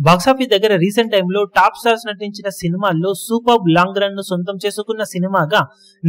Box office దగ్గర recent టైంలో top stars నటించిన సినిమాల్లో సూపర్ లాంగ్ రన్ ను సొంతం చేసుకున్న సినిమాగా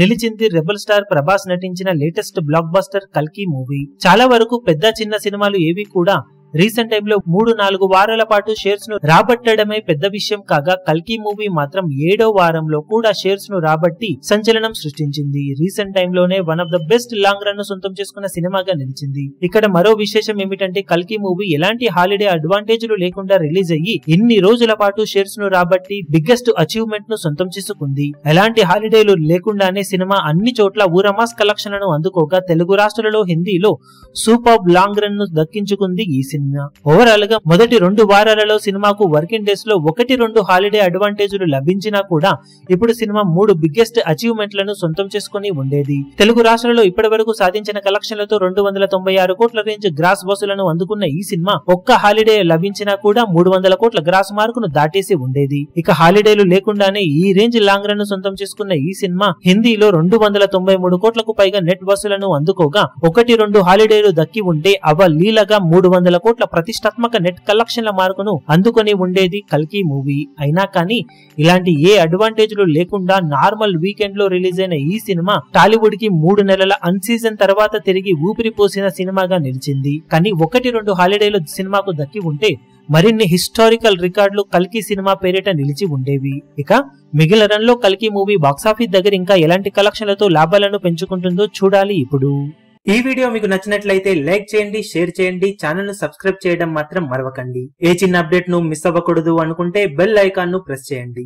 నిలిచింది రెబల్ స్టార్ ప్రభాస్ నటించిన లేటెస్ట్ బ్లాక్ బస్టర్ కల్కి మూవీ. చాలా వరకు పెద్ద చిన్న సినిమాలు ఏవి కూడా రీసెంట్ టైంలో 3-4 వారాల పాటు షేర్స్ ను రాబట్టడమే పెద్ద విషయం కాగా, కల్కి మూవీ మాత్రం 7వ వారంలో కూడా షేర్స్ ను రాబట్టి సంచలనం సృష్టించింది. రీసెంట్ టైంలోనే one of the best long run ను సొంతం చేసుకున్న సినిమాగా నిలిచింది. ఇక్కడ మరో విశేషం ఏమిటంటే కల్కి మూవీ ఎలాంటి హాలిడే అడ్వాంటేజ్లు లేకుండా రిలీజ్ అయ్యి ఇన్ని రోజుల పాటు షేర్స్ ను రాబట్టి బిగ్గెస్ట్ అచీవ్మెంట్ ను సొంతం చేసుకుంది. ఎలాంటి హాలిడేలు లేకుండానే సినిమా అన్ని చోట్ల ఊరమాస్ కలెక్షన్లను అందుకోగా తెలుగు రాష్ట్రాలలో హిందీలో సూపర్ లాంగ్ రన్ ను దక్కించుకుంది ఈ సినిమా. ఓవరాల్ గా మొదటి 2 వారాలలో సినిమాకు వర్కింగ్ డేస్ లో 1-2 హాలిడే అడ్వాంటేజ్లు లభించినా కూడా ఇప్పుడు సినిమా 3 బిగ్గెస్ట్ అచీవ్మెంట్లను సొంతం చేసుకుని ఉండేది. తెలుగు రాష్ట్రాలలో ఇప్పటి వరకు సాధించిన కలెక్షన్లతో 296 కోట్ల రేంజ్ గ్రాస్ వసూలను అందుకున్న ఈ సినిమా ఒక్క హాలిడే లభించినా కూడా 300 కోట్ల గ్రాస్ మార్కును దాటేసి ఉండేది. ఇక హాలిడేలు లేకుండానే ఈ రేంజ్ లాంగ్ రన్ ను సొంతం చేసుకున్న ఈ సినిమా హిందీలో 293 కోట్లకు పైగా నెట్ వసూలను అందుకోగా 1-2 హాలిడేలు దక్కి ఉంటే అవలీలగా 300 కోట్ల ప్రతిష్టాత్మక నెట్ కలెక్షన్ల మార్కును అందుకొని ఉండేది కల్కి మూవీ. అయినా కానీ ఇలాంటి ఏ అడ్వాంటేజ్లు లేకుండా నార్మల్ వీకెండ్ లో రిలీజ్ అయిన ఈ సినిమా టాలీవుడ్ కి 3 నెలల అన్ సీజన్ తర్వాత తిరిగి ఊపిరి పోసిన సినిమాగా నిలిచింది. కానీ 1-2 హాలిడేలు సినిమాకు దక్కి ఉంటే మరిన్ని హిస్టారికల్ రికార్డులు కల్కి సినిమా పేరిట నిలిచి ఉండేవి. ఇక మిగిలిన రన్ లో కల్కి మూవీ బాక్సాఫీస్ దగ్గర ఇంకా ఎలాంటి కలెక్షన్లతో లాభాలను పెంచుకుంటుందో చూడాలి. ఇప్పుడు ఈ వీడియో మీకు నచ్చినట్లయితే లైక్ చేయండి, షేర్ చేయండి, ఛానల్ ను సబ్స్క్రైబ్ చేయడం మాత్రం మరవకండి. ఏ చిన్న అప్డేట్ ను మిస్ అవ్వకూడదు అనుకుంటే బెల్ ఐకాన్ ను ప్రెస్ చేయండి.